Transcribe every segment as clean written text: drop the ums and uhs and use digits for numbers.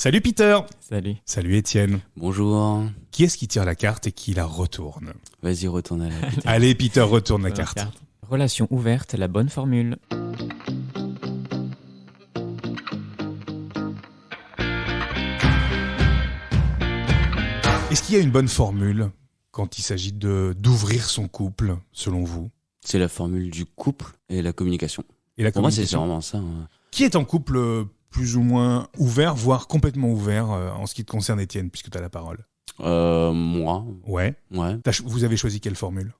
Salut Peter. Salut. Salut Étienne. Bonjour. Qui est-ce qui tire la carte et qui la retourne? Vas-y, retourne à la Peter. Allez Peter, retourne la carte. Relation ouverte, la bonne formule. Est-ce qu'il y a une bonne formule quand il s'agit d'ouvrir son couple, selon vous? C'est la formule du couple et la communication. Et la Pour moi, c'est communication. vraiment ça. Hein. Qui est en couple plus ou moins ouvert, voire complètement ouvert en ce qui te concerne Étienne, puisque tu as la parole? Moi, Ouais. ouais, Vous avez choisi quelle formule?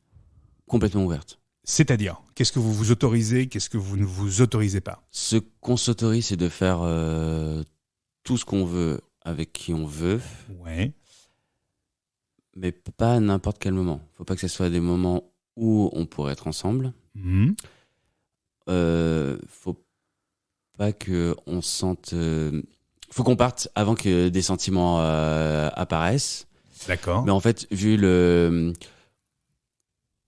complètement ouverte. C'est-à-dire, qu'est-ce que vous vous autorisez, qu'est-ce que vous ne vous autorisez pas? Ce qu'on s'autorise, c'est de faire tout ce qu'on veut avec qui on veut, Ouais. mais pas à n'importe quel moment. Faut pas que ce soit des moments où on pourrait être ensemble. Mhm. Faut pas que on se sente. Faut qu'on parte avant que des sentiments apparaissent. D'accord. Mais en fait, vu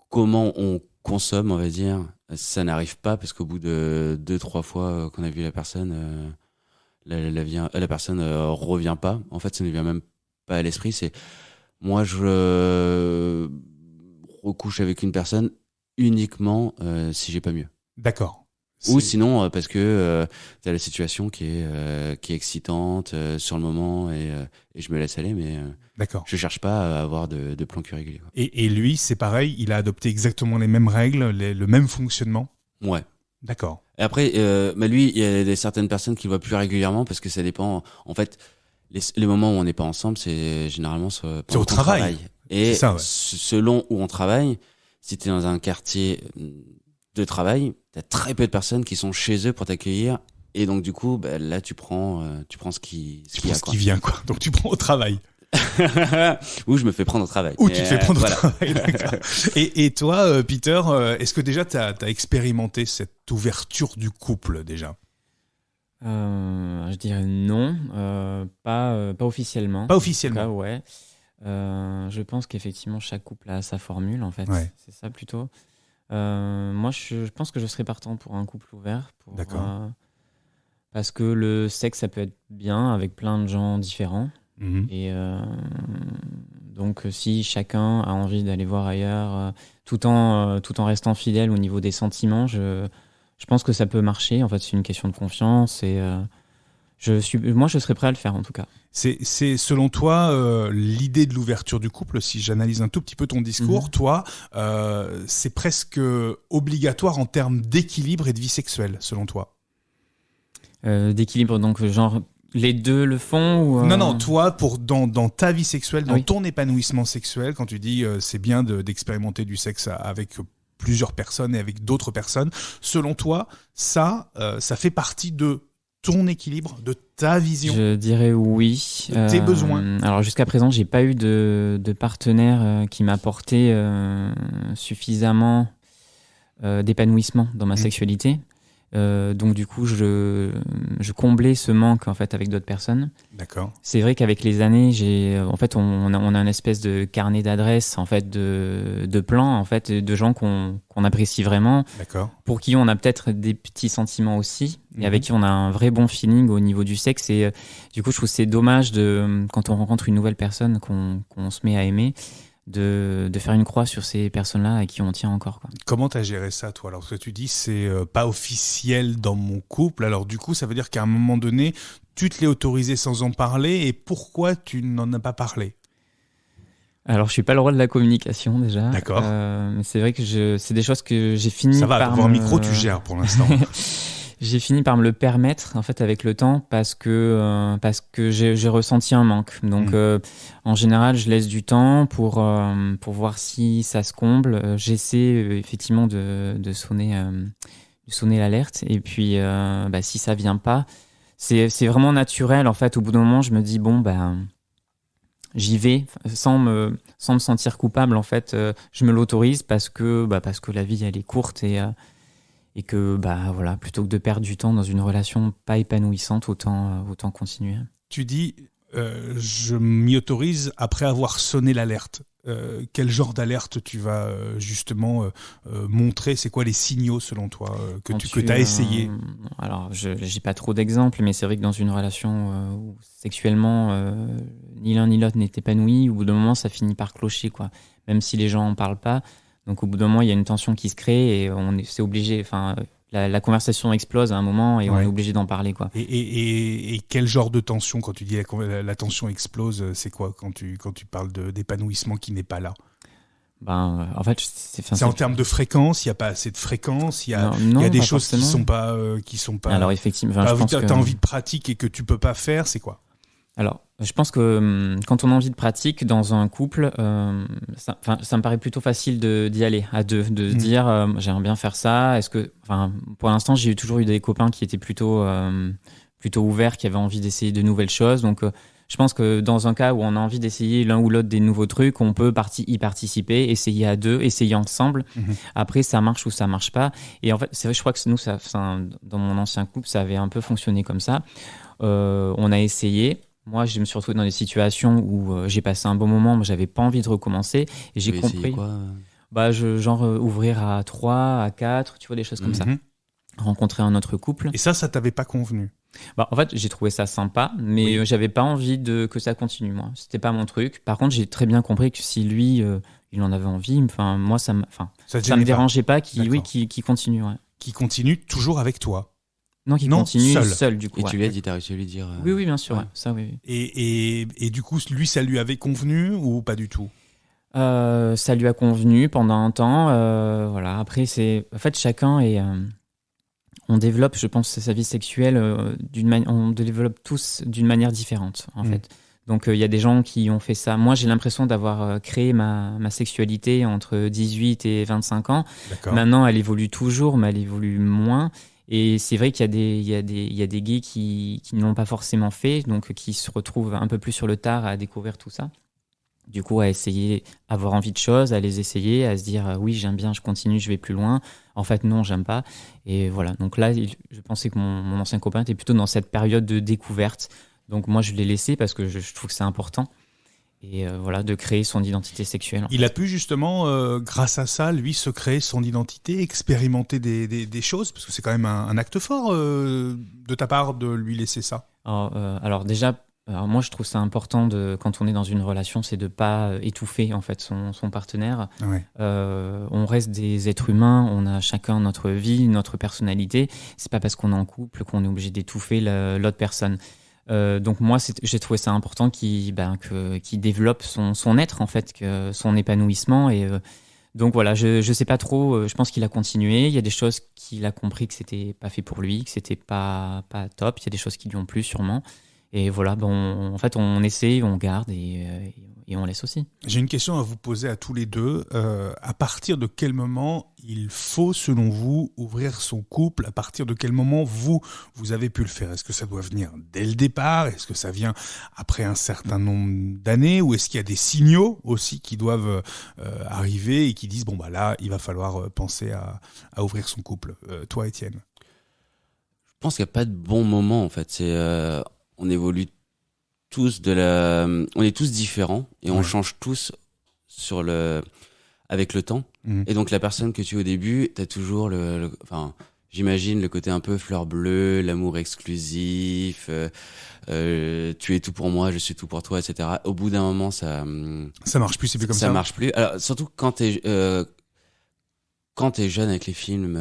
comment on consomme, on va dire, ça n'arrive pas parce qu'au bout de 2-3 fois qu'on a vu la personne, la personne revient pas. En fait, ça ne vient même pas à l'esprit. C'est moi, je recouche avec une personne uniquement si j'ai pas mieux. D'accord. Ou C'est- sinon parce que t'as la situation qui est excitante sur le moment et je me laisse aller, mais D'accord. je cherche pas à avoir de plan cul régulier. Quoi. Et lui, c'est pareil, il a adopté exactement les mêmes règles, le même fonctionnement? Ouais. D'accord. Et après, lui, il y a certaines personnes qui le voient plus régulièrement parce que ça dépend. En fait, les moments où on n'est pas ensemble, c'est généralement C'est pendant au qu'on travail. Et C'est ça, ouais. selon où on travaille, si tu es dans un quartier de travail, tu as très peu de personnes qui sont chez eux pour t'accueillir. Et donc, du coup, là, tu prends ce qui Tu y prends a. ce qui vient, quoi. Donc tu prends au travail. Ou je me fais prendre au travail. Ou Mais, tu te fais prendre voilà. au travail, d'accord. Et toi, Peter, est-ce que déjà tu as expérimenté cette ouverture du couple, déjà? Je dirais non, pas officiellement. Pas En officiellement. tout cas, ouais. Je pense qu'effectivement, chaque couple a sa formule, en fait. Ouais. C'est ça plutôt. Moi, je pense que je serais partant pour un couple ouvert. D'accord. Parce que le sexe, ça peut être bien avec plein de gens différents. Mhm. Et donc, si chacun a envie d'aller voir ailleurs, tout en restant fidèle au niveau des sentiments, je pense que ça peut marcher. En fait, c'est une question de confiance. Et moi, je serais prêt à le faire, en tout cas. C'est selon toi l'idée de l'ouverture du couple, si j'analyse un tout petit peu ton discours, toi, c'est presque obligatoire en termes d'équilibre et de vie sexuelle, selon toi? D'équilibre, donc, genre, les deux le font ou, Non, toi, dans ta vie sexuelle, dans Ah oui. ton épanouissement sexuel, quand tu dis c'est bien d'expérimenter du sexe avec plusieurs personnes et avec d'autres personnes, selon toi, ça fait partie de ton équilibre, de ta vision? Je dirais oui. De tes besoins. Alors jusqu'à présent, j'ai pas eu de partenaire qui m'a apporté suffisamment d'épanouissement dans ma sexualité. Donc du coup, je comblais ce manque en fait avec d'autres personnes. D'accord. C'est vrai qu'avec les années, on a un espèce de carnet d'adresses en fait de plans en fait de gens qu'on apprécie vraiment, D'accord. pour qui on a peut-être des petits sentiments aussi, et Mhm. avec qui on a un vrai bon feeling au niveau du sexe. Et du coup, je trouve que c'est dommage quand on rencontre une nouvelle personne qu'on se met à aimer, de faire une croix sur ces personnes-là à qui on tient encore, quoi. Comment t'as géré ça, toi? Alors, ce que tu dis, c'est pas officiel dans mon couple. Alors, du coup, ça veut dire qu'à un moment donné, tu te l'es autorisé sans en parler. Et pourquoi tu n'en as pas parlé? Alors, je suis pas le roi de la communication déjà. D'accord. Mais c'est vrai que c'est des choses que j'ai fini Ça va, par devant un micro, tu gères pour l'instant. J'ai fini par me le permettre en fait avec le temps parce que j'ai ressenti un manque. Donc en général, je laisse du temps pour voir si ça se comble. J'essaie effectivement de sonner l'alerte, et puis si ça vient pas, c'est vraiment naturel en fait. Au bout d'un moment, je me dis bon j'y vais sans me sentir coupable en fait. Je me l'autorise parce que la vie elle est courte, et que voilà, plutôt que de perdre du temps dans une relation pas épanouissante, autant continuer. Tu dis, je m'y autorise après avoir sonné l'alerte. quel genre d'alerte tu vas justement montrer? C'est quoi les signaux selon toi que tu as essayé? Alors, je n'ai pas trop d'exemples, mais c'est vrai que dans une relation où sexuellement ni l'un ni l'autre n'est épanoui, au bout d'un moment, ça finit par clocher, quoi. Même si les gens en parlent pas. Donc, au bout d'un moment, il y a une tension qui se crée et c'est obligé. Enfin, la conversation explose à un moment et on est obligé d'en parler, quoi. Et quel genre de tension, quand tu dis la tension explose, c'est quoi quand tu parles d'épanouissement qui n'est pas là? En fait, c'est en termes de fréquence, il n'y a pas assez de fréquence, il y a des choses qui sont pas. Alors effectivement, je pense que t'as envie de pratique et que tu peux pas faire, c'est quoi? Alors, je pense que quand on a envie de pratique dans un couple, ça me paraît plutôt facile d'y aller à deux, de se dire j'aimerais bien faire ça. Pour l'instant, j'ai toujours eu des copains qui étaient plutôt ouverts, qui avaient envie d'essayer de nouvelles choses. Donc, je pense que dans un cas où on a envie d'essayer l'un ou l'autre des nouveaux trucs, on peut y participer, essayer à deux, essayer ensemble. Après, ça marche ou ça marche pas. Et en fait, c'est vrai, je crois que nous, dans mon ancien couple, ça avait un peu fonctionné comme ça. On a essayé. Moi, je me suis retrouvé dans des situations où j'ai passé un bon moment, mais j'avais pas envie de recommencer. Et j'ai compris. Quoi genre ouvrir à 3, à 4, tu vois, des choses comme ça. Rencontrer un autre couple. Et ça t'avait pas convenu? En fait, j'ai trouvé ça sympa, mais j'avais pas envie que ça continue, moi. C'était pas mon truc. Par contre, j'ai très bien compris que si lui, il en avait envie, moi, ça me dérangeait pas qu'il continue. Ouais. Qui continue toujours avec toi? Non, qui continue seul, du coup. Et tu lui as dit, t'as réussi à lui dire... Oui, bien sûr, ouais. Ça, oui. Et du coup, lui, ça lui avait convenu ou pas du tout? Ça lui a convenu pendant un temps. Voilà. Après, en fait, chacun est... on développe, je pense, sa vie sexuelle, on développe tous d'une manière différente, en fait. Donc, il y a des gens qui ont fait ça. Moi, j'ai l'impression d'avoir créé ma sexualité entre 18 et 25 ans. D'accord. Maintenant, elle évolue toujours, mais elle évolue moins. Et c'est vrai qu'il y a des gays qui ne l'ont pas forcément fait, donc qui se retrouvent un peu plus sur le tard à découvrir tout ça. Du coup, à essayer, avoir envie de choses, à les essayer, à se dire oui, j'aime bien, je continue, je vais plus loin. En fait, non, j'aime pas. Et voilà. Donc là, je pensais que mon ancien copain était plutôt dans cette période de découverte. Donc moi, je l'ai laissé parce que je trouve que c'est important. Et voilà, de créer son identité sexuelle. Il a pu justement, grâce à ça, lui, se créer son identité, expérimenter des choses, parce que c'est quand même un acte fort de ta part de lui laisser ça. Alors déjà, moi je trouve ça important quand on est dans une relation, c'est de pas étouffer en fait son partenaire. Ouais. On reste des êtres humains, on a chacun notre vie, notre personnalité. C'est pas parce qu'on est en couple qu'on est obligé d'étouffer l'autre personne. Donc moi, j'ai trouvé ça important qu'il développe son être, en fait, son épanouissement. Et donc voilà, je sais pas trop, je pense qu'il a continué. Il y a des choses qu'il a compris que c'était pas fait pour lui, que c'était pas top. Il y a des choses qui lui ont plu sûrement. Et voilà, en fait, on essaie, on garde et on laisse aussi. J'ai une question à vous poser à tous les deux. À partir de quel moment il faut, selon vous, ouvrir son couple? À partir de quel moment vous avez pu le faire? Est-ce que ça doit venir dès le départ? Est-ce que ça vient après un certain nombre d'années? Ou est-ce qu'il y a des signaux aussi qui doivent arriver et qui disent là, il va falloir penser à ouvrir son couple? Toi, Étienne? Je pense qu'il n'y a pas de bon moment, en fait. On évolue tous on est tous différents et on change tous avec le temps. Et donc la personne que tu es au début, t'as toujours j'imagine le côté un peu fleur bleue, l'amour exclusif, tu es tout pour moi, je suis tout pour toi, etc. Au bout d'un moment, ça marche plus, c'est plus comme ça. Ça marche plus. Alors surtout quand t'es jeune avec les films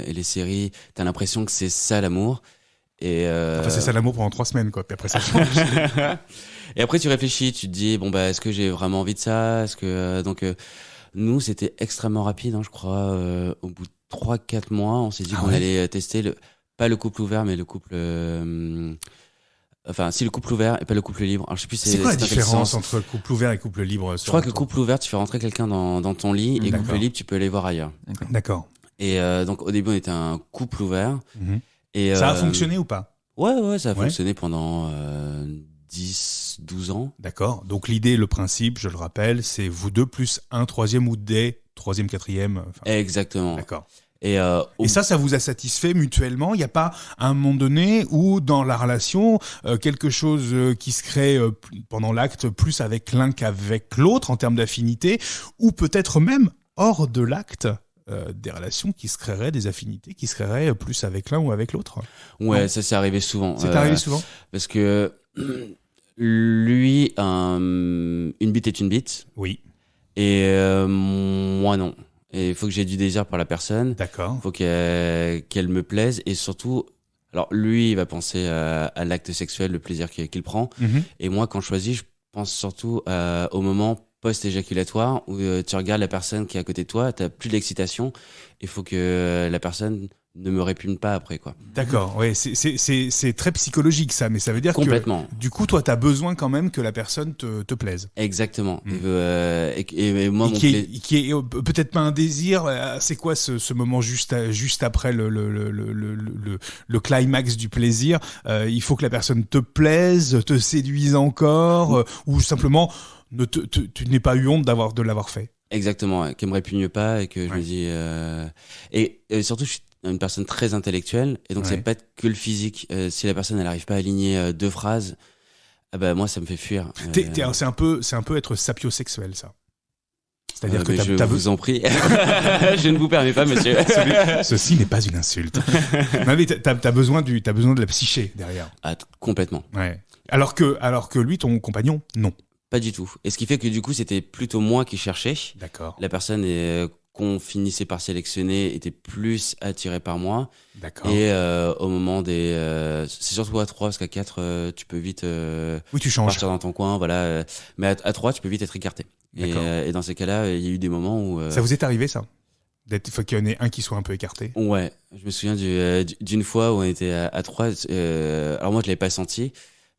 et les séries, t'as l'impression que c'est ça l'amour. Et c'est ça l'amour pendant 3 semaines, quoi. Puis après, ça change. Et après, tu réfléchis, tu te dis, est-ce que j'ai vraiment envie de ça? Est-ce que, nous, c'était extrêmement rapide, je crois, au bout de 3-4 mois, on s'est dit qu'on allait tester pas le couple ouvert, mais le couple, le couple ouvert et pas le couple libre. Alors, je sais plus c'est quoi la différence entre couple ouvert et couple libre? Je crois que couple ouvert, tu fais rentrer quelqu'un dans ton lit, et couple libre, tu peux aller voir ailleurs. D'accord. Et donc, au début, on était un couple ouvert. Et ça a fonctionné ou pas? Ouais, ça a fonctionné pendant 10-12 ans. D'accord. Donc l'idée, le principe, je le rappelle, c'est vous deux plus un troisième ou des troisième, quatrième. Exactement. D'accord. Et ça vous a satisfait mutuellement? Il n'y a pas un moment donné où dans la relation, quelque chose qui se crée pendant l'acte plus avec l'un qu'avec l'autre en termes d'affinité, ou peut-être même hors de l'acte, des relations qui se créeraient, des affinités qui se créeraient plus avec l'un ou avec l'autre? Ouais, Non. ça c'est arrivé souvent. C'est arrivé souvent? Parce que lui, une bite est une bite. Oui. Et moi non. Et il faut que j'ai du désir pour la personne. D'accord. Il faut qu'elle me plaise. Et surtout, alors lui, il va penser à l'acte sexuel, le plaisir qu'il prend. Mm-hmm. Et moi, quand je choisis, je pense surtout au moment post-éjaculatoire où tu regardes la personne qui est à côté de toi, tu n'as plus d'excitation. Il faut que la personne ne me répugne pas après, quoi. D'accord, ouais, c'est très psychologique ça, mais ça veut dire Complètement. que du coup, toi, tu as besoin quand même que la personne te plaise. Exactement. Et moi, mon qui est peut-être pas un désir. C'est quoi ce moment juste après le climax du plaisir? Il faut que la personne te plaise, te séduise encore, ou simplement tu n'aies pas eu honte de l'avoir fait. Exactement, ouais, qu'elle me répugne pas et que je me dis et surtout je suis une personne très intellectuelle et donc c'est pas que le physique. Si la personne elle arrive pas à aligner deux phrases, moi ça me fait fuir. C'est un peu être sapiosexuel, ça. C'est-à-dire que je vous en prie, je ne vous permets pas, monsieur. Ceci n'est pas une insulte. Non, mais t'as besoin de la psyché derrière. Ah, complètement. Ouais. Alors que lui, ton compagnon, non. Pas du tout. Et ce qui fait que du coup, c'était plutôt moi qui cherchais. D'accord. La personne qu'on finissait par sélectionner était plus attirée par moi. D'accord. Et au moment c'est surtout à 3, parce qu'à 4, tu peux vite oui, tu changes. partir dans ton coin. Voilà. Mais à 3, tu peux vite être écarté. Et dans ces cas-là, il y a eu des moments où... Ça vous est arrivé, ça? Faut qu'il y en ait un qui soit un peu écarté? Ouais. Je me souviens d'une fois où on était à 3. Alors moi, je l'avais pas senti.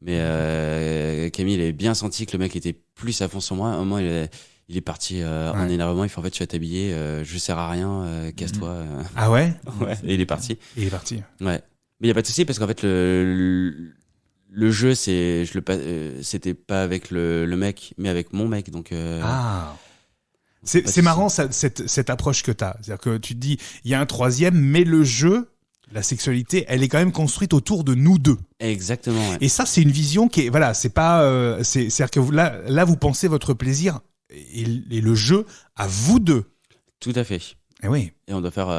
Mais Camille, il avait bien senti que le mec était plus à fond sur moi. À un moment, il est parti en énervement. Il fait en fait, tu vas t'habiller, je sers à rien, casse-toi. Ah ouais? Ouais. Et il est parti. Il est parti. Ouais. Mais il y a pas de souci parce qu'en fait le jeu c'était pas avec le mec, mais avec mon mec. Donc c'est marrant cette approche que t'as. C'est-à-dire que tu te dis, il y a un troisième, mais le jeu. La sexualité, elle est quand même construite autour de nous deux. Exactement. Ouais. Et ça, c'est une vision qui est, voilà, c'est pas, c'est-à-dire que là, vous pensez votre plaisir et le jeu à vous deux. Tout à fait. Et oui. Et on doit faire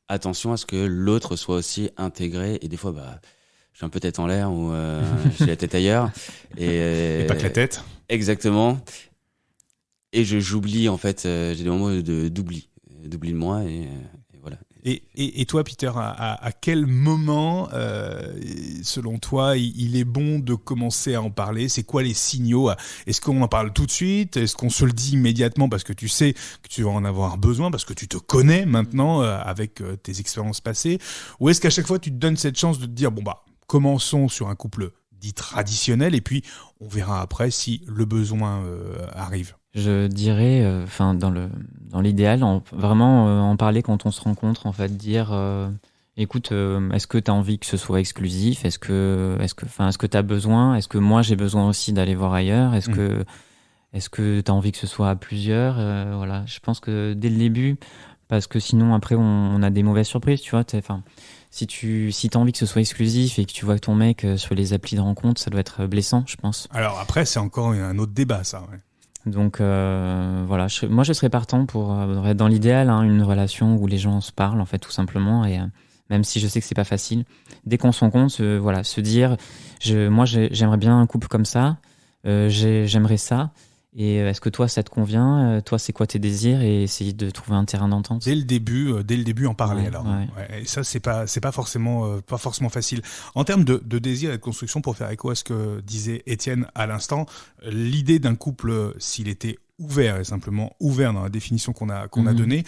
attention à ce que l'autre soit aussi intégré. Et des fois, je suis un peu tête en l'air ou j'ai la tête ailleurs. Et pas que la tête. Exactement. Et j'oublie en fait. J'ai des moments d'oubli de moi et voilà. Et toi, Peter, à quel moment, selon toi, il est bon de commencer à en parler? C'est quoi les signaux? Est-ce qu'on en parle tout de suite? Est-ce qu'on se le dit immédiatement parce que tu sais que tu vas en avoir besoin, parce que tu te connais maintenant avec tes expériences passées? Ou est-ce qu'à chaque fois, tu te donnes cette chance de te dire, commençons sur un couple dit traditionnel et puis on verra après si le besoin arrive? Je dirais, dans l'idéal, vraiment en parler quand on se rencontre, en fait, dire, écoute, est-ce que tu as envie que ce soit exclusif? Est-ce que tu as besoin? Est-ce que moi j'ai besoin aussi d'aller voir ailleurs? Est-ce que tu as envie que ce soit à plusieurs? Voilà, je pense que dès le début, parce que sinon après on a des mauvaises surprises, tu vois. Si t'as envie que ce soit exclusif et que tu vois que ton mec sur les applis de rencontre, ça doit être blessant, je pense. Alors après, c'est encore un autre débat, ça. Ouais. Donc voilà, moi je serais partant pour dans l'idéal une relation où les gens se parlent en fait tout simplement, et même si je sais que c'est pas facile, dès qu'on se rencontre, se dire j'aimerais bien un couple comme ça, j'aimerais ça, et est-ce que toi ça te convient, toi c'est quoi tes désirs, et essayer de trouver un terrain d'entente. Dès le début en parler. Ouais. Et ça c'est pas forcément facile. En termes de désir et de construction, pour faire écho à ce que disait Étienne à l'instant, l'idée d'un couple, s'il était ouvert et simplement ouvert dans la définition qu'on a donnée,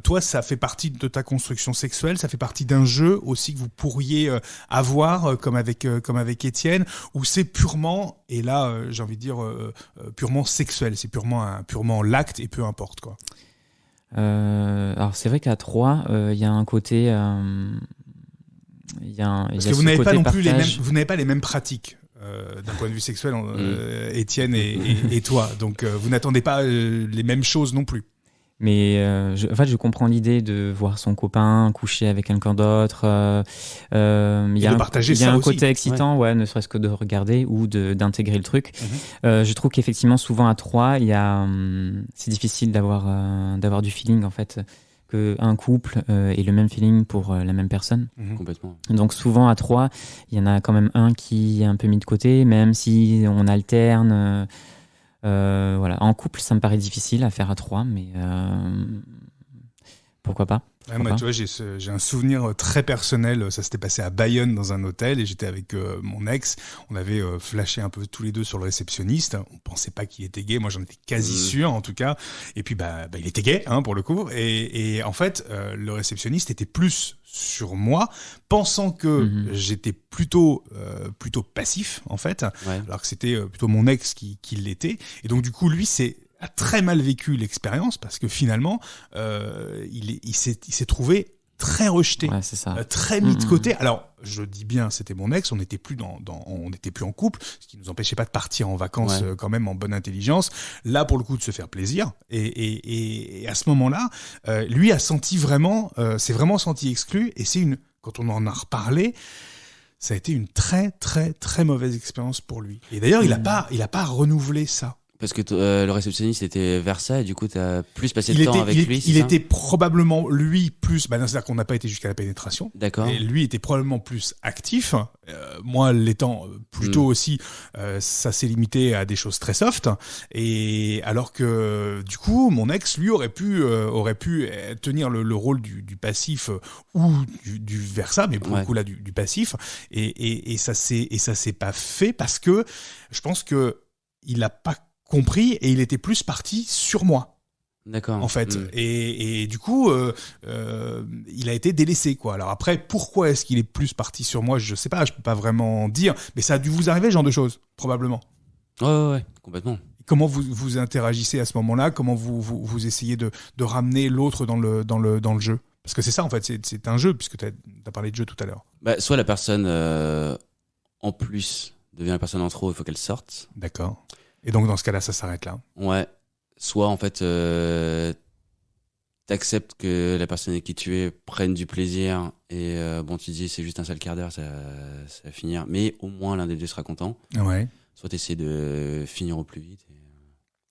toi ça fait partie de ta construction sexuelle, ça fait partie d'un jeu aussi que vous pourriez avoir comme avec Étienne, ou c'est purement, et là j'ai envie de dire purement sexuel, c'est purement l'acte et peu importe quoi. Alors c'est vrai qu'à 3 il y a un côté parce que vous n'avez pas non plus vous n'avez pas les mêmes pratiques d'un point de vue sexuel, Étienne et toi, donc vous n'attendez pas les mêmes choses non plus. Mais en fait, je comprends l'idée de voir son copain coucher avec quelqu'un d'autre. Il y a de partager il y a ça un aussi. côté excitant, ouais, ne serait-ce que de regarder ou d'intégrer le truc. Je trouve qu'effectivement, souvent à trois, c'est difficile d'avoir du feeling en fait. Qu'un couple ait le même feeling pour la même personne. Complètement. Donc souvent à trois, il y en a quand même un qui est un peu mis de côté, même si on alterne. Voilà. En couple, ça me paraît difficile à faire à trois, mais pourquoi pas. Ouais, moi, tu vois, j'ai un souvenir très personnel. Ça s'était passé à Bayonne dans un hôtel et j'étais avec mon ex. On avait flashé un peu tous les deux sur le réceptionniste. On pensait pas qu'il était gay. Moi, j'en étais quasi sûr, en tout cas. Et puis, il était gay, hein, pour le coup. Et en fait, le réceptionniste était plus sur moi, pensant que j'étais plutôt passif, en fait, alors que c'était plutôt mon ex qui l'était. Et donc, du coup, lui, a très mal vécu l'expérience parce que finalement il s'est trouvé très rejeté, c'est ça. Très mis de côté. Alors je dis bien, c'était mon ex, on n'était plus on n'était plus en couple, ce qui nous empêchait pas de partir en vacances quand même en bonne intelligence. Là pour le coup de se faire plaisir et à ce moment-là, lui a senti vraiment, s'est vraiment senti exclu et quand on en a reparlé. Ça a été une très très très mauvaise expérience pour lui. Et d'ailleurs il a pas renouvelé ça. Parce que le réceptionniste était vers ça et du coup t'as plus passé de temps avec lui. Il était probablement lui plus. C'est-à-dire qu'on n'a pas été jusqu'à la pénétration. D'accord. Et lui était probablement plus actif. Moi, l'étant plutôt aussi, ça s'est limité à des choses très soft. Et alors que du coup, mon ex lui aurait pu tenir le rôle du passif ou du versa, mais pour le coup là du passif. Et ça s'est pas fait parce que je pense que il a pas compris et il était plus parti sur moi. D'accord. En fait. Et du coup, il a été délaissé, quoi. Alors après, pourquoi est-ce qu'il est plus parti sur moi? Je sais pas, je peux pas vraiment dire. Mais ça a dû vous arriver, ce genre de choses, probablement. Ouais, complètement. Comment vous interagissez à ce moment-là? Comment vous essayez de ramener l'autre dans le jeu? Parce que c'est ça, en fait, c'est un jeu, puisque tu as parlé de jeu tout à l'heure. Soit la personne en plus devient la personne en trop, il faut qu'elle sorte. D'accord. Et donc, dans ce cas-là, ça s'arrête là. Ouais. Soit, en fait, t'acceptes que la personne avec qui tu es prenne du plaisir et tu dis c'est juste un sale quart d'heure, ça va finir. Mais au moins, l'un des deux sera content. Ouais. Soit t'essaies de finir au plus vite.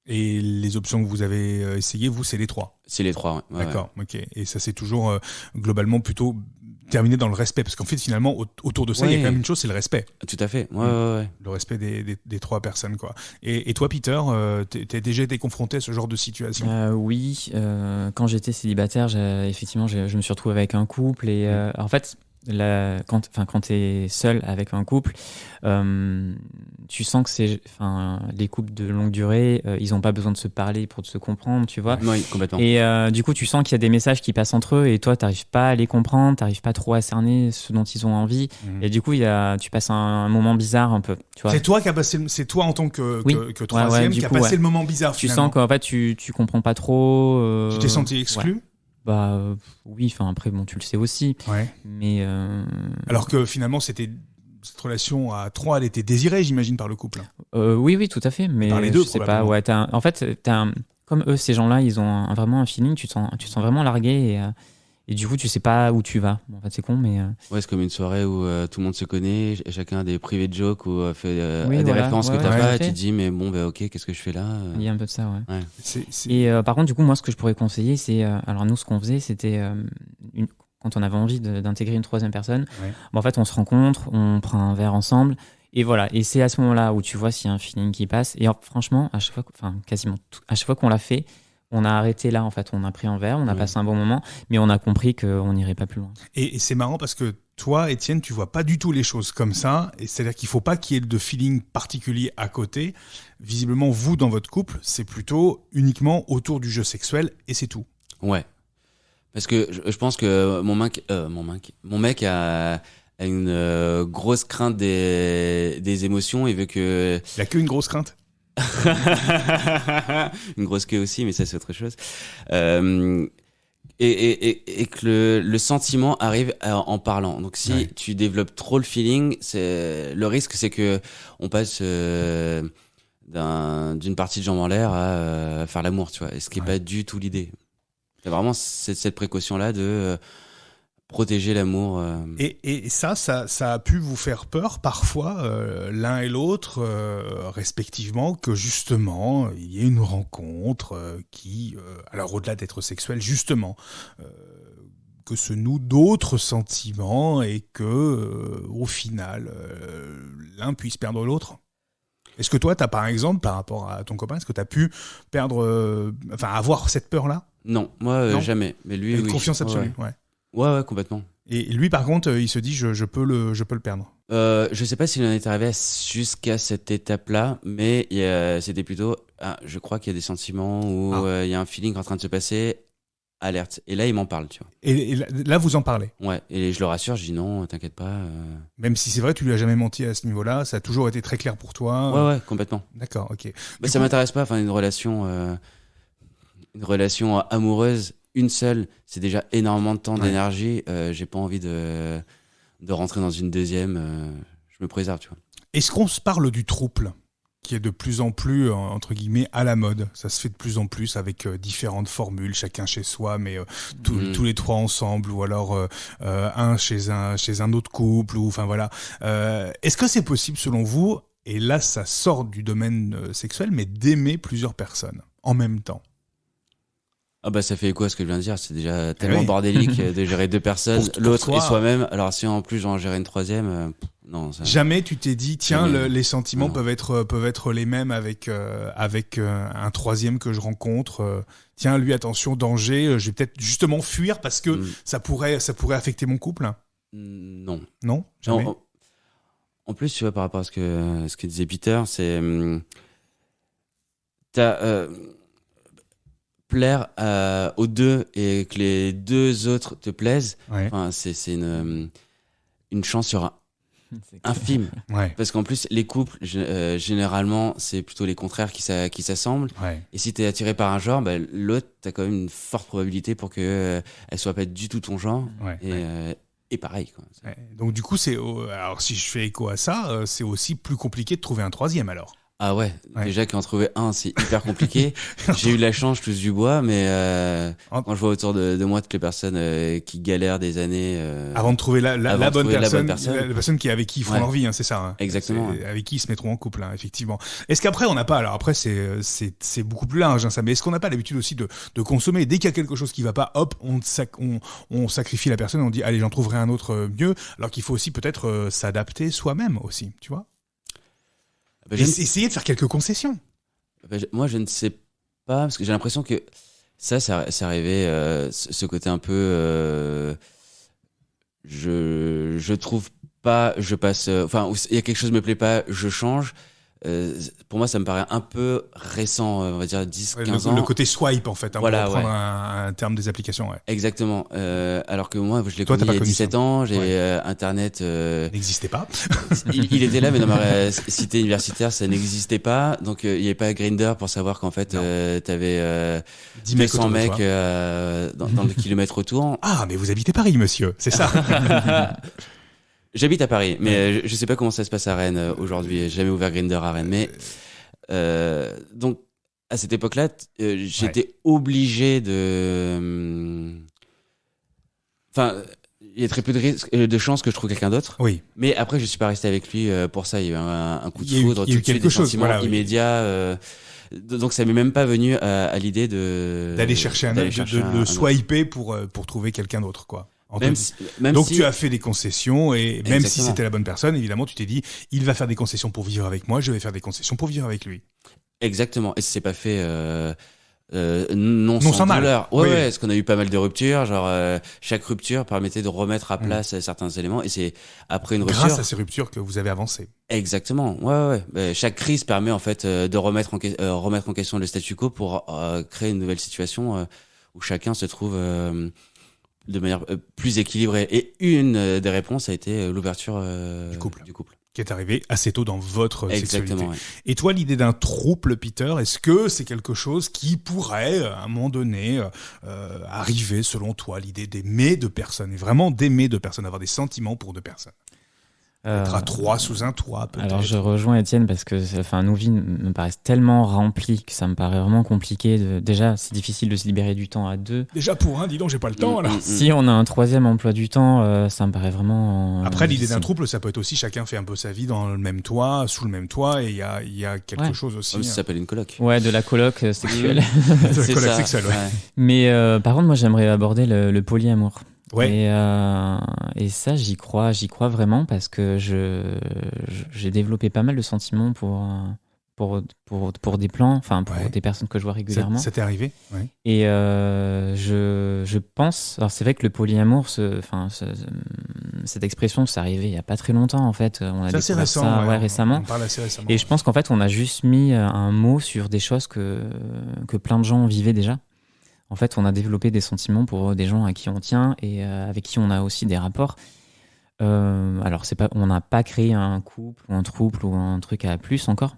Et les options que vous avez essayées, vous, c'est les trois? C'est les trois, ouais. D'accord, ok. Et ça, c'est toujours globalement plutôt terminé dans le respect, parce qu'en fait finalement autour de ça il y a quand même une chose, c'est le respect. Tout à fait. Ouais. Le respect des trois personnes, quoi. Et toi Peter, t'as déjà été confronté à ce genre de situation? Oui, quand j'étais célibataire, effectivement je me suis retrouvé avec un couple et en fait quand t'es seul avec un couple, tu sens que les couples de longue durée, ils ont pas besoin de se parler pour se comprendre, tu vois. Oui, complètement. Et du coup, tu sens qu'il y a des messages qui passent entre eux et toi, t'arrives pas à les comprendre, t'arrives pas trop à cerner ce dont ils ont envie. Et du coup, tu passes un moment bizarre un peu, tu vois. C'est toi en tant que troisième qui a passé le moment bizarre. Tu sens qu'en fait, tu comprends pas trop. Tu t'es senti exclu? Oui, après tu le sais aussi. Ouais. Mais alors que finalement cette relation à trois, elle était désirée, j'imagine, par le couple. Oui, tout à fait. Mais par les deux, je sais pas. Ouais, comme eux, ces gens-là, ils ont vraiment un feeling. Tu te sens vraiment largué et du coup, tu sais pas où tu vas. En fait, c'est con, mais. Ouais, c'est comme une soirée où tout le monde se connaît, chacun a des privés de jokes ou fait des références que t'as pas, et tu te dis, mais ok, qu'est-ce que je fais là? Il y a un peu de ça, ouais. C'est... Et par contre, du coup, moi, ce que je pourrais conseiller, c'est. Alors, nous, ce qu'on faisait, c'était. Quand on avait envie d'intégrer une troisième personne, en fait, on se rencontre, on prend un verre ensemble. Et voilà, et c'est à ce moment-là où tu vois s'il y a un feeling qui passe. Et franchement, à chaque fois, quasiment à chaque fois qu'on l'a fait, on a arrêté là, en fait. On a pris un verre, on a passé un bon moment, mais on a compris qu'on n'irait pas plus loin. Et c'est marrant parce que toi, Étienne, tu vois pas du tout les choses comme ça. Et c'est-à-dire qu'il faut pas qu'il y ait de feeling particulier à côté. Visiblement, vous, dans votre couple, c'est plutôt uniquement autour du jeu sexuel et c'est tout. Ouais. Parce que je pense que mon mec a une grosse crainte des émotions et veut que... Il a qu'une grosse crainte? Une grosse queue aussi, mais ça c'est autre chose. Et que le sentiment arrive en parlant. Donc si tu développes trop le feeling, le risque c'est que on passe d'une partie de jambes en l'air à faire l'amour, tu vois. Et ce qui est pas du tout l'idée. T'as vraiment cette précaution-là de protéger l'amour. Et ça a pu vous faire peur parfois, l'un et l'autre, respectivement, que justement, il y ait une rencontre qui, alors au-delà d'être sexuelle, justement, que se nouent d'autres sentiments et que, au final, l'un puisse perdre l'autre. Est-ce que toi, par exemple, par rapport à ton copain, est-ce que tu as pu avoir cette peur-là? Non, moi, Non. jamais. Mais lui, Avec oui. confiance absolue, ouais. Ouais, complètement. Et lui, par contre, il se dit, je peux le perdre. Je sais pas s'il en est arrivé jusqu'à cette étape-là, mais c'était plutôt, je crois qu'il y a des sentiments où il y a un feeling en train de se passer, alerte. Et là, il m'en parle, tu vois. Et là, vous en parlez. Ouais, et je le rassure, je dis non, t'inquiète pas. Même si c'est vrai, tu lui as jamais menti à ce niveau-là, ça a toujours été très clair pour toi. Ouais, complètement. D'accord, ok. Ça m'intéresse pas, enfin, une relation amoureuse, une seule, c'est déjà énormément de temps, d'énergie. J'ai pas envie de rentrer dans une deuxième. Je me préserve, tu vois. Est-ce qu'on se parle du trouble, qui est de plus en plus, entre guillemets, à la mode? Ça se fait de plus en plus avec différentes formules, chacun chez soi, mais tous les trois ensemble, ou alors un chez un autre couple, ou enfin voilà. Est-ce que c'est possible, selon vous, et là ça sort du domaine sexuel, mais d'aimer plusieurs personnes en même temps? Ah bah ça fait écho à ce que je viens de dire, c'est déjà tellement bordélique de gérer deux personnes, l'autre et soi-même. Alors si en plus j'en gérer une troisième, non. Ça... Jamais tu t'es dit tiens les sentiments peuvent être les mêmes avec un troisième que je rencontre. Tiens lui attention danger, je vais peut-être justement fuir parce que ça pourrait affecter mon couple. Non. Non, jamais. Non, en plus tu vois par rapport à ce que disait Peter, c'est plaire aux deux et que les deux autres te plaisent, enfin, c'est une chance sur infime. Parce qu'en plus, les couples, généralement, c'est plutôt les contraires qui s'assemblent. Et si t'es attiré par un genre, bah, l'autre, t'as quand même une forte probabilité pour que elle soit pas du tout ton genre. Et pareil, quoi. Donc du coup, alors si je fais écho à ça, c'est aussi plus compliqué de trouver un troisième alors. Ah ouais, déjà qu'en trouver un, c'est hyper compliqué. J'ai eu la chance, je touche du bois, mais quand je vois autour de moi toutes les personnes qui galèrent des années... avant de trouver la bonne personne, la personne avec qui ils font leur vie, hein, c'est ça. Hein. Exactement. Avec qui ils se mettront en couple, hein, effectivement. Est-ce qu'après, on n'a pas... Alors après, c'est beaucoup plus large, hein, ça, mais est-ce qu'on n'a pas l'habitude aussi de consommer? Dès qu'il y a quelque chose qui va pas, hop, on sacrifie la personne, on dit, allez, j'en trouverai un autre mieux, alors qu'il faut aussi peut-être s'adapter soi-même aussi, tu vois? Essayer de faire quelques concessions. Moi, je ne sais pas, parce que j'ai l'impression que ça arrivait, ce côté un peu... je trouve pas, je passe... Enfin, il y a quelque chose qui me plaît pas, je change. Pour moi, ça me paraît un peu récent, on va dire 10-15 ans. Le côté swipe, en fait, hein, voilà, pour reprendre un terme des applications. Ouais. Exactement. Alors que moi, je l'ai connu il y a 17 ans, j'ai Internet... n'existait pas. il était là, mais dans ma cité universitaire, ça n'existait pas. Donc, il n'y avait pas Grindr pour savoir qu'en fait, t'avais 200 mecs dans le kilomètre autour. Ah, mais vous habitez Paris, monsieur, c'est ça. J'habite à Paris, mais je sais pas comment ça se passe à Rennes aujourd'hui. J'ai jamais ouvert Grindr à Rennes, mais donc à cette époque-là, j'étais obligé de. Enfin, il y a très peu de chances que je trouve quelqu'un d'autre. Oui. Mais après, je suis pas resté avec lui pour ça. Il y a eu un coup de foudre, il y a eu quelque chose, immédiat. Donc ça m'est même pas venu à l'idée d'aller chercher de swiper pour trouver quelqu'un d'autre, quoi. Donc tu as fait des concessions et même si c'était la bonne personne, évidemment, tu t'es dit, il va faire des concessions pour vivre avec moi, je vais faire des concessions pour vivre avec lui. Exactement. Et c'est pas fait non sans douleur. Ouais, parce qu'on a eu pas mal de ruptures. Genre chaque rupture permettait de remettre à place certains éléments. Et c'est après une rupture. Grâce à ces ruptures que vous avez avancé. Exactement. Ouais. Chaque crise permet en fait de remettre en question le statu quo pour créer une nouvelle situation où chacun se trouve de manière plus équilibrée. Et une des réponses a été l'ouverture du couple. Qui est arrivé assez tôt dans votre sexualité. Ouais. Et toi, l'idée d'un trouble, Peter, est-ce que c'est quelque chose qui pourrait, à un moment donné, arriver, selon toi, l'idée d'aimer deux personnes, et vraiment d'aimer deux personnes, avoir des sentiments pour deux personnes? Être à 3 sous un toit, peut-être. Alors je rejoins Étienne parce que nos vies me paraissent tellement remplies que ça me paraît vraiment compliqué. Déjà, c'est difficile de se libérer du temps à 2. Déjà pour un, dis donc, j'ai pas le temps là. Si on a un 3e emploi du temps, ça me paraît vraiment. Après, l'idée d'un difficile. trouble, ça peut être aussi chacun fait un peu sa vie dans le même toit, sous le même toit, et il y a quelque chose aussi. Ça s'appelle une coloc. Ouais, de la coloc sexuelle. De la C'est coloc ça, sexuelle, ouais. Mais par contre, moi, j'aimerais aborder le polyamour. Ouais. Et ça, j'y crois vraiment parce que j'ai développé pas mal de sentiments pour des plans, pour Ouais. des personnes que je vois régulièrement. Ça t'est arrivé? Ouais. Et je pense, alors c'est vrai que le polyamour, cette expression, c'est arrivé il y a pas très longtemps en fait. On a C'est assez découvert récent. ça, Ouais, récemment. On parle assez récemment. Et je pense qu'en fait, on a juste mis un mot sur des choses que plein de gens vivaient déjà. En fait, on a développé des sentiments pour des gens à qui on tient et avec qui on a aussi des rapports. Alors, on n'a pas créé un couple ou un trouble ou un truc à plus encore.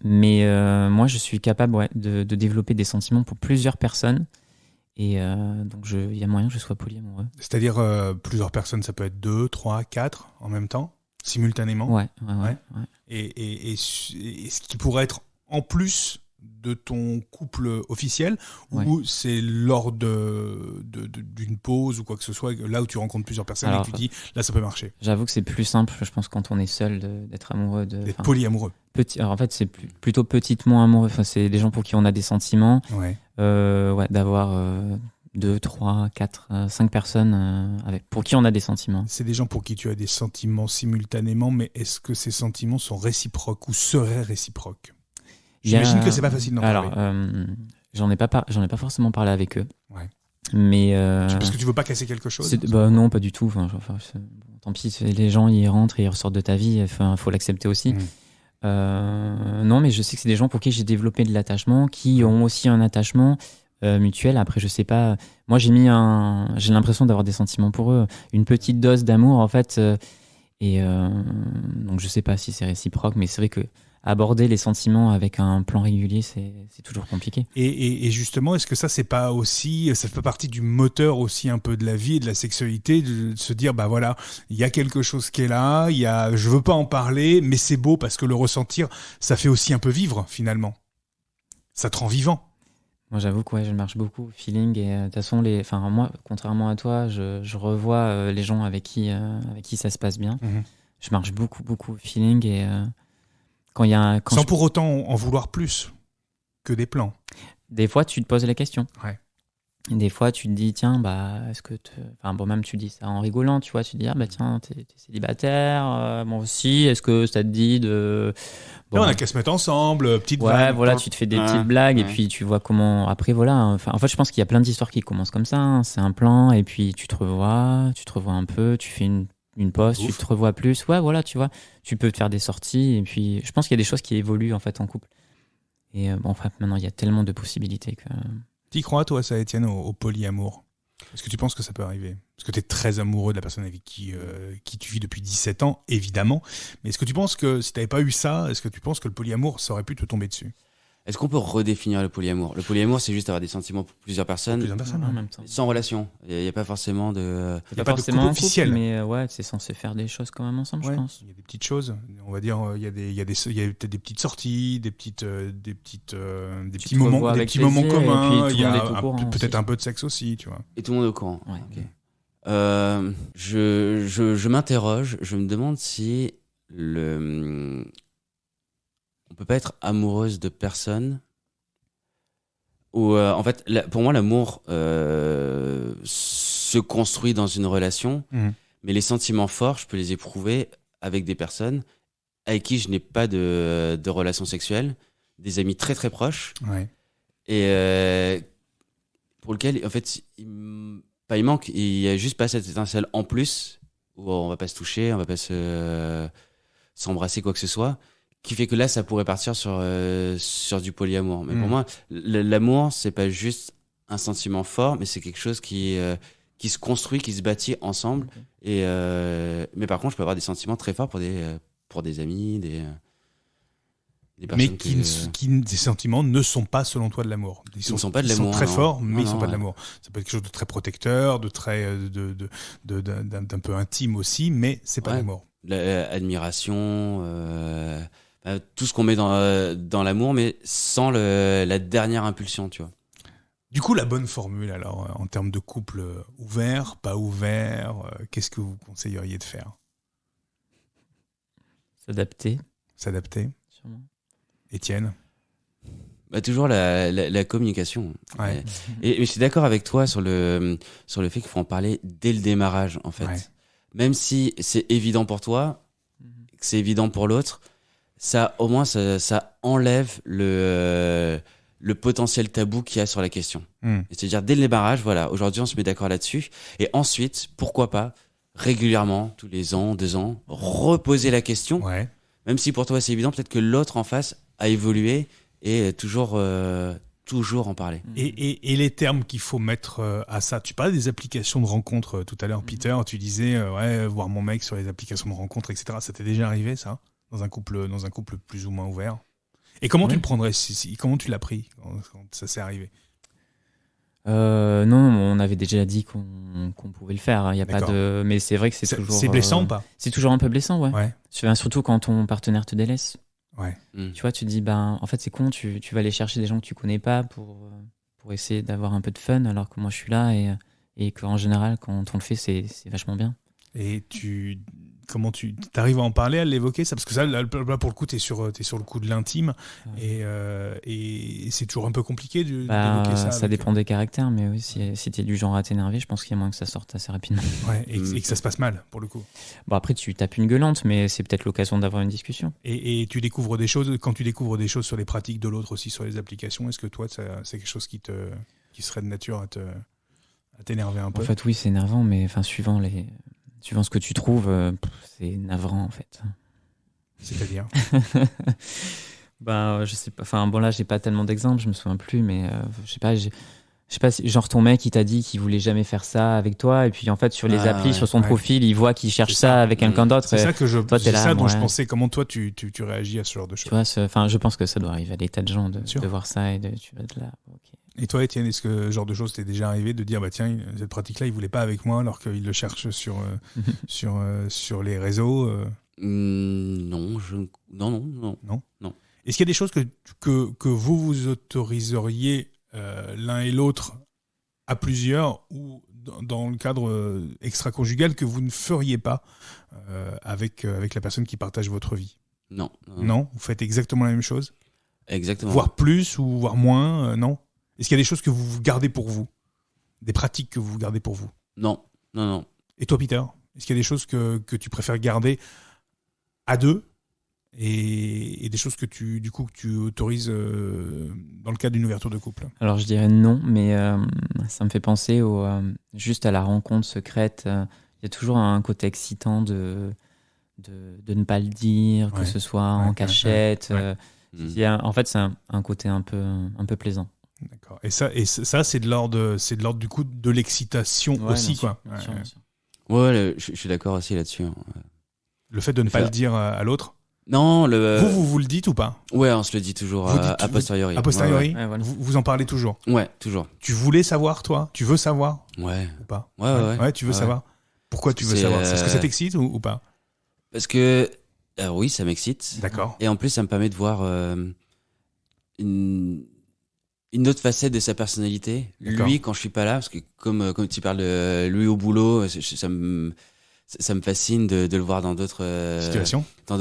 Mais moi, je suis capable de développer des sentiments pour plusieurs personnes. Et donc, il y a moyen que je sois polyamoureux. C'est-à-dire, plusieurs personnes, ça peut être 2, 3, 4 en même temps, simultanément. Ouais. Et ce qui pourrait être en plus de ton couple officiel, ou c'est lors d'une pause ou quoi que ce soit, là où tu rencontres plusieurs personnes et que tu dis, là ça peut marcher. J'avoue que c'est plus simple, je pense, quand on est seul, d'être amoureux. D'être polyamoureux. Alors en fait, c'est plutôt petitement amoureux. Enfin, c'est des gens pour qui on a des sentiments. Ouais. D'avoir 2, 3, 4, 5 personnes pour qui on a des sentiments. C'est des gens pour qui tu as des sentiments simultanément, mais est-ce que ces sentiments sont réciproques ou seraient réciproques? J'imagine que c'est pas facile d'en parler. Alors, j'en ai pas forcément parlé avec eux. Ouais. Mais parce que tu veux pas casser quelque chose? Non, pas du tout. Tant pis, les gens ils rentrent et ils ressortent de ta vie. Faut l'accepter aussi. Non, mais je sais que c'est des gens pour qui j'ai développé de l'attachement, qui ont aussi un attachement mutuel. Après, je sais pas. Moi, j'ai l'impression d'avoir des sentiments pour eux, une petite dose d'amour en fait. Donc, je sais pas si c'est réciproque, mais c'est vrai que aborder les sentiments avec un plan régulier, c'est toujours compliqué. Et justement, est-ce que ça fait partie du moteur aussi un peu de la vie et de la sexualité, de se dire, bah voilà, il y a quelque chose qui est là, je veux pas en parler, mais c'est beau parce que le ressentir, ça fait aussi un peu vivre finalement. Ça te rend vivant. Moi, j'avoue que je marche beaucoup au feeling et de toute façon, moi, contrairement à toi, je revois les gens avec qui ça se passe bien. Je marche beaucoup au feeling et sans pour autant en vouloir plus que des plans. Des fois, tu te poses la question. Ouais. Des fois, tu te dis, tiens, est-ce que même tu dis ça en rigolant, tu vois, tu te dis, tiens, t'es célibataire, moi aussi, est-ce que ça te dit de... Bon, on a qu'à se mettre ensemble, petite vanne. Voilà, tu te fais des petites blagues et puis tu vois comment... Après, voilà, en fait, je pense qu'il y a plein d'histoires qui commencent comme ça, hein. C'est un plan et puis tu te revois un peu, tu fais une pause, tu te revois plus. Ouais, voilà, tu vois, tu peux te faire des sorties et puis je pense qu'il y a des choses qui évoluent en fait en couple. Et maintenant, il y a tellement de possibilités que... T'y crois, toi, ça, Étienne, au polyamour? Est-ce que tu penses que ça peut arriver? Parce que tu es très amoureux de la personne avec qui tu vis depuis 17 ans, évidemment. Mais est-ce que tu penses que si tu n'avais pas eu ça, est-ce que tu penses que le polyamour, ça aurait pu te tomber dessus? Est-ce qu'on peut redéfinir le polyamour? Le polyamour, c'est juste avoir des sentiments pour plusieurs personnes, en même temps. Sans relation. Il n'y a pas forcément de... Il n'y a pas forcément de couple officiel. Mais c'est censé faire des choses quand même ensemble, je pense. Il y a des petites choses. On va dire, il y a peut-être des petites sorties, des petits moments communs. Il y a peut-être un peu de sexe aussi, tu vois. Et tout le monde est au courant. Ouais. Okay. Je m'interroge, je me demande si on peut pas être amoureuse de personne ou en fait pour moi l'amour se construit dans une relation, mais les sentiments forts je peux les éprouver avec des personnes avec qui je n'ai pas de relation sexuelle, des amis très très proches, et pour lequel en fait il manque, il y a juste pas cette étincelle en plus où on va pas se toucher, on va pas s'embrasser, quoi que ce soit, qui fait que là ça pourrait partir sur du polyamour. Mais pour moi l'amour c'est pas juste un sentiment fort, mais c'est quelque chose qui se construit, qui se bâtit ensemble. Et mais par contre je peux avoir des sentiments très forts pour des amis, des personnes, mais des sentiments ne sont pas selon toi de l'amour. Ils sont pas de l'amour. Ils sont très forts, mais ils sont pas de l'amour. Ça peut être quelque chose de très protecteur, de très d'un peu intime aussi, mais c'est pas de l'amour. Admiration, tout ce qu'on met dans l'amour, mais sans la dernière impulsion, tu vois. Du coup, la bonne formule, alors, en termes de couple ouvert, pas ouvert, qu'est-ce que vous conseilleriez de faire ? S'adapter, S'adapter ? sûrement. Étienne ? Toujours la communication. Ouais. Et je suis d'accord avec toi sur le fait qu'il faut en parler dès le démarrage, en fait. Ouais. Même si c'est évident pour toi, que c'est évident pour l'autre, au moins, ça enlève le potentiel tabou qu'il y a sur la question. C'est-à-dire, dès le démarrage, voilà, aujourd'hui, on se met d'accord là-dessus. Et ensuite, pourquoi pas, régulièrement, tous les ans, 2 ans, reposer la question. Ouais. Même si pour toi, c'est évident, peut-être que l'autre en face a évolué et toujours en parler. Et les termes qu'il faut mettre à ça. Tu parlais des applications de rencontres tout à l'heure, Peter. Tu disais, voir mon mec sur les applications de rencontres, etc. Ça t'est déjà arrivé, ça, dans un couple plus ou moins ouvert? Et comment tu le prendrais comment tu l'as pris quand ça s'est arrivé? Non, on avait déjà dit qu'on pouvait le faire. Il y a pas de, mais c'est vrai que c'est toujours. C'est blessant ou pas? C'est toujours un peu blessant, ouais. Ouais. Surtout quand ton partenaire te délaisse. Ouais. Tu vois, tu te dis, en fait, c'est con. Tu vas aller chercher des gens que tu connais pas pour essayer d'avoir un peu de fun, alors que moi, je suis là et qu'en général, quand on le fait, c'est vachement bien. Et comment tu arrives à en parler, à l'évoquer ça, parce que ça, là pour le coup, t'es sur le coup de l'intime, et c'est toujours un peu compliqué d'évoquer ça. Ça dépend des caractères, mais oui, si t'es du genre à t'énerver, je pense qu'il y a moyen que ça sorte assez rapidement. Ouais, et que ça se passe mal pour le coup. Bon, après tu tapes une gueulante, mais c'est peut-être l'occasion d'avoir une discussion. Et tu découvres des choses, quand tu découvres des choses sur les pratiques de l'autre aussi sur les applications, est-ce que toi c'est quelque chose qui serait de nature à t'énerver un peu? En fait, oui, c'est énervant, mais suivant ce que tu trouves, c'est navrant en fait. C'est-à-dire? Je sais pas. Là, j'ai pas tellement d'exemples, je me souviens plus, mais je sais pas si genre ton mec il t'a dit qu'il voulait jamais faire ça avec toi, et puis en fait sur les applis, sur son profil, il voit qu'il cherche ça avec quelqu'un d'autre. C'est ça dont je ouais. pensais. Comment toi tu réagis à ce genre de choses? Tu vois, je pense que ça doit arriver à des tas de gens de voir ça et tu vas être là. Okay. Et toi, Étienne, est-ce que ce genre de choses t'est déjà arrivé de dire tiens, cette pratique-là, il voulait pas avec moi alors qu'il le cherche sur les réseaux? Non. Est-ce qu'il y a des choses que vous autoriseriez l'un et l'autre à plusieurs ou dans le cadre extra-conjugal que vous ne feriez pas avec la personne qui partage votre vie? Non. Non, vous faites exactement la même chose? Exactement. Voire plus ou voire moins, non? Est-ce qu'il y a des choses que vous gardez pour vous? Des pratiques que vous gardez pour vous? Non. Et toi, Peter? Est-ce qu'il y a des choses que tu préfères garder à deux et des choses que tu autorises dans le cadre d'une ouverture de couple? Alors, je dirais non, mais ça me fait penser juste à la rencontre secrète. Il y a toujours un côté excitant de ne pas le dire, que ce soit en cachette. En fait, c'est un côté un peu plaisant. D'accord. Et ça c'est de l'ordre du coup de l'excitation aussi, quoi. Bien sûr. Ouais, je suis d'accord aussi là-dessus. Le fait de ne pas le dire à l'autre. Non, vous le dites ou pas? Ouais, on se le dit toujours a posteriori. A posteriori. Ouais, voilà. Vous en parlez toujours? Ouais, toujours. Tu voulais savoir, toi? Tu veux savoir? Ouais. Ou pas? Ouais. Tu veux savoir? Pourquoi tu veux savoir? Est-ce que ça t'excite ou pas? Parce que oui, ça m'excite. D'accord. Et en plus, ça me permet de voir une autre facette de sa personnalité. D'accord. Lui, quand je suis pas là, parce que comme tu parles de lui au boulot, ça me fascine de le voir dans d'autres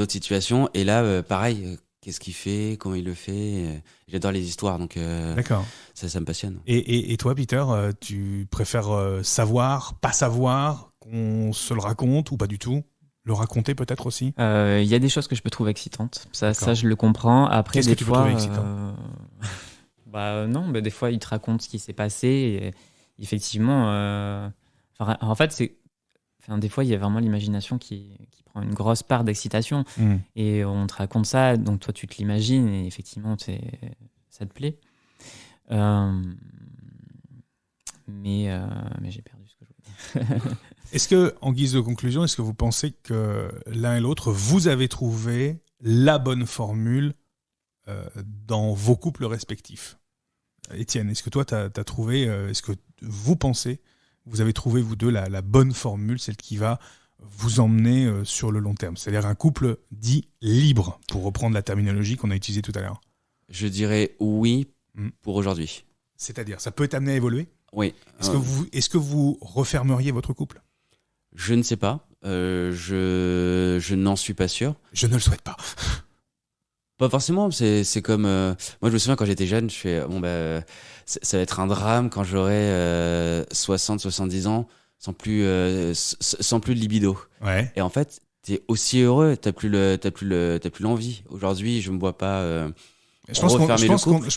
situations. Et là, pareil, qu'est-ce qu'il fait, comment il le fait. J'adore les histoires, donc d'accord. Ça me passionne. Et toi, Peter, tu préfères savoir, pas savoir, qu'on se le raconte ou pas du tout? Le raconter peut-être aussi? Il y a des choses que je peux trouver excitantes. Ça, je le comprends. Après, qu'est-ce des que tu fois, peux trouver excitant? Non, des fois, il te raconte ce qui s'est passé. Et, effectivement, en fait, des fois, il y a vraiment l'imagination qui prend une grosse part d'excitation. Et on te raconte ça, donc toi, tu te l'imagines et effectivement, ça te plaît. Mais j'ai perdu ce que je voulais dire. Est-ce que, en guise de conclusion, est-ce que vous pensez que l'un et l'autre, vous avez trouvé la bonne formule dans vos couples respectifs? Étienne, est-ce que toi, t'as trouvé, est-ce que vous pensez, vous avez trouvé, vous deux, la bonne formule, celle qui va vous emmener sur le long terme? C'est-à-dire un couple dit libre, pour reprendre la terminologie qu'on a utilisée tout à l'heure. Je dirais oui pour aujourd'hui. C'est-à-dire, ça peut être amené à évoluer? Oui. Est-ce que vous refermeriez votre couple? Je ne sais pas. Je n'en suis pas sûr. Je ne le souhaite pas. Pas forcément. C'est comme moi, je me souviens quand j'étais jeune, je fais ça va être un drame quand j'aurai 60-70 ans sans plus de libido. Ouais. Et en fait, t'es aussi heureux. T'as plus l'envie. Aujourd'hui, je me vois pas. Je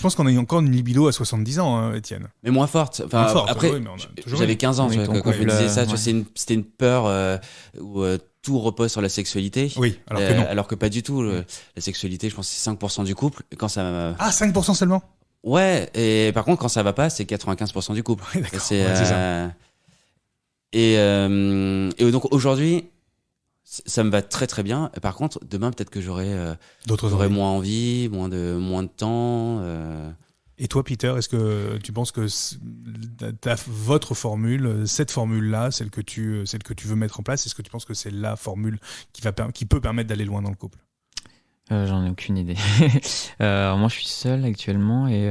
pense qu'on a eu encore une libido à 70 ans, hein, Étienne. Mais moins forte. Enfin, Moins forte, après, oui, mais on a toujours j'avais eu. 15 ans Oui, quand je me disais ça. Tu vois, ouais. c'était une peur où tout repose sur la sexualité. Oui, alors que non. Alors que pas du tout. La sexualité, je pense que c'est 5% du couple. Et quand ça... Ah, 5% seulement? Ouais, et par contre, quand ça va pas, c'est 95% du couple. Oui, d'accord. C'est, Ouais, c'est ça. et donc aujourd'hui, ça me va très très bien. Et par contre, demain, peut-être que j'aurai D'autres envies. moins envie, moins de temps. Et toi, Peter, est-ce que tu penses que votre formule, cette formule-là, celle que tu veux mettre en place, est-ce que tu penses que c'est la formule qui peut permettre d'aller loin dans le couple? J'en ai aucune idée. Moi, je suis seul actuellement et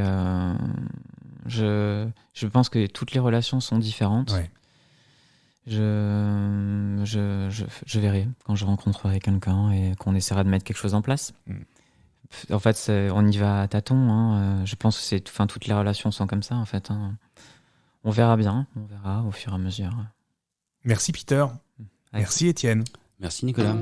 je pense que toutes les relations sont différentes. Ouais. Je verrai quand je rencontrerai quelqu'un et qu'on essaiera de mettre quelque chose en place. En fait, on y va à tâtons. Hein. Je pense que toutes les relations sont comme ça, en fait. Hein. On verra bien. On verra au fur et à mesure. Merci, Peter. Merci, Étienne. Merci, Nicolas.